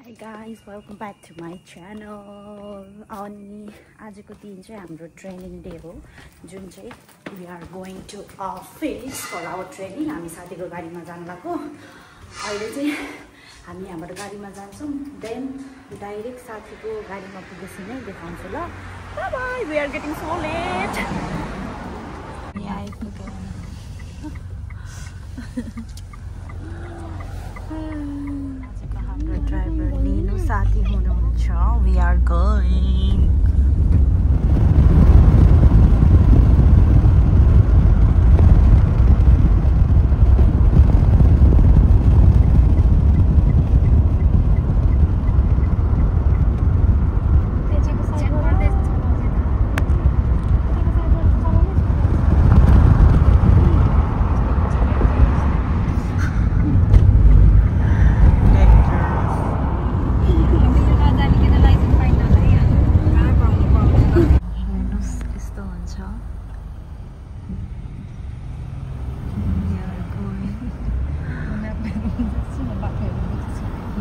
Hi guys, welcome back to my channel. अनि आजको दिन चाहिँ हाम्रो ट्रेनिङ डे हो जुन चाहिँ we are going to office for our training. हामी साथीको गाडीमा जान लाग्यो। अहिले चाहिँ हामी हाम्रो गाडीमा जान्छौँ, देन डाइरेक्ट साथीको गाडीमा पुगेपछि नै देखाउँछु ल। Bye bye. We are getting so late. Yeah, I think हाम्रो ड्राइभर नीनु साथी हुनुहुन्छ। We are going.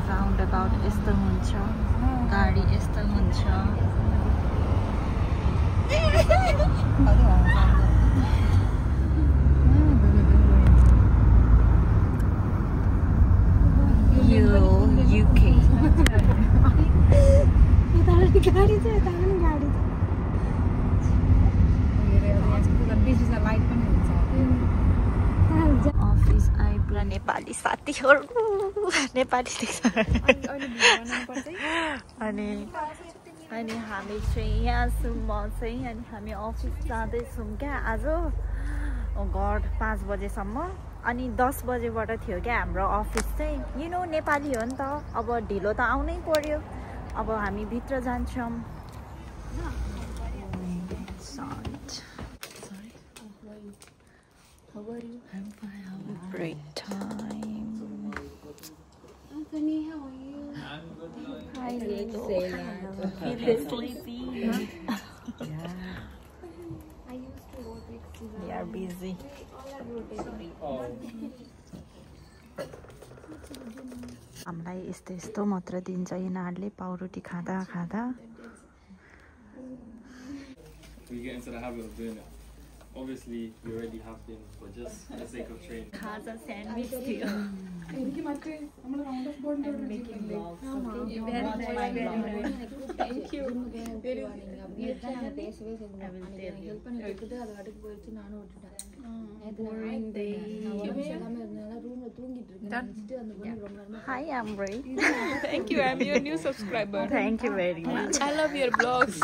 Roundabout यस्तो हुन्छ, गाडी यस्तो हुन्छ। UK अफिस आइपुग्दा नेपाली साथीहरू नेपाली देख्छ। अनि हामी चाहिँ यहाँ छौँ, म चाहिँ अनि हामी अफिस जाँदैछौँ क्या आज घर 5 बजेसम्म। अनि 10 बजेबाट थियो क्या हाम्रो अफिस चाहिँ। नेपाली हो नि त, अब ढिलो त आउनै पर्यो। अब हामी भित्र जान्छौँ। How are you? I'm fine. Break time. Anthony, how are you? I'm good. Hi, Lego. Feeling sleepy? Yeah. I used to work with Siva. We are busy. All are rotating. हामीलाई यस्तो मात्र दिन्छ यिनीहरूले पाउरोटी खाँदा खाँदा। We get into the habit of doing it. Obviously, we already have been, but just for the sake of training. खाजा sandwich थियो। I'm making vlogs. Thank you. Boring day. Hi, Ambre. Thank you, I'm your new subscriber. Thank you very much. I love your vlogs.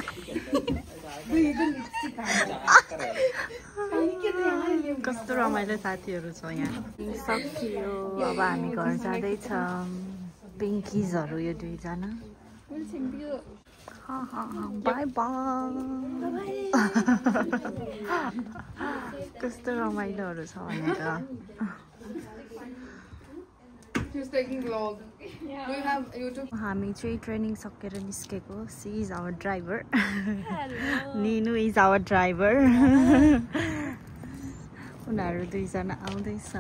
कस्तो रमाइलो साथीहरू छ यहाँ। सकियो, अब हामी घर जाँदैछौँ। पिङ्किजहरू यो दुईजना। Bye bye. कस्तो रमाइलोहरू छ भनेर। हामी चाहिँ ट्रेनिङ सकेर निस्केको। She is our driver. Ninu is our driver. उनीहरू दुईजना आउँदैछ।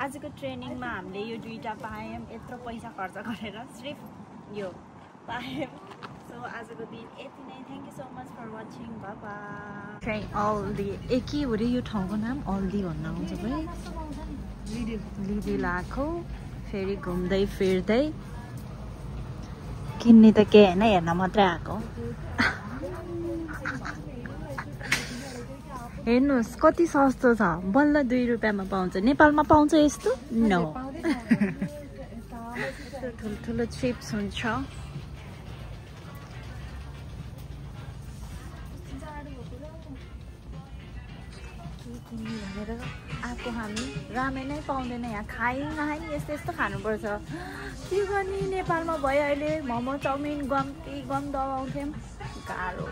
आजको ट्रेनिङमा हामीले यो दुईटा पायौँ, यत्रो पैसा खर्च गरेर सिर्फ यो पायौँ। सो आजको दिन यति नै। Thank you so much for watching. Bye bye. ट्रेन अल्दी एकी हो रे यो ठाउँको नाम, अल्दी भन्न आउँछ भाइ। लिडी लाएको फेरि घुम्दै फिर्दै किन्ने त के होइन, हेर्न मात्रै आएको। हेर्नुहोस् कति सस्तो छ, बल्ल 2 रुपियाँमा पाउँछ। नेपालमा पाउँछ यस्तो? नो। ठुल्ठुलो चिप्स हुन्छ। भनेर आएको हामी, रामेनै पाउँदैन यहाँ। खाइ नखाइ यस्तो खानुपर्छ। के गर्ने, नेपालमा भयो अहिले मोमो चाउमिन गम दबाउँथ्यौँ। गाह्रो।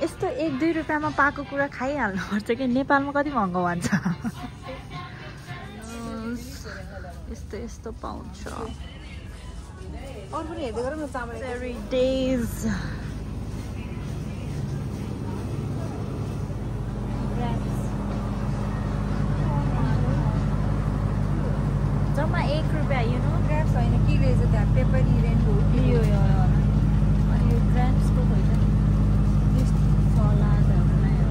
यस्तो 1-2 रुपियाँमा पाएको कुरा खाइहाल्नुपर्छ कि, नेपालमा कति महँगो भन्छ। यस्तो पाउँछ। Very days. एउटामा 1 रुपियाँ यु नो Crabs होइन के रहेछ त्यहाँ पेपरी रेनबो यो अनि यो क्र्याब्सको होइन सलादहरू नै हो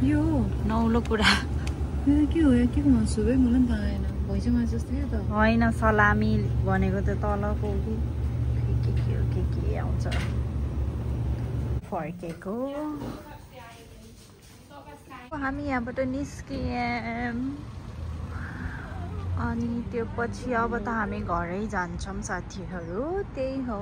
यो नौलो कुरा के हो के को मासु है मलाई पनि थाहा आएन भैँसी मासु जस्तै त होइन सलामी भनेको त तलको के आउँछ फर्केको हामी यहाँबाट निस्कियौँ अनि त्यो पछि अब त हामी घरै जान्छौँ साथीहरू त्यही हो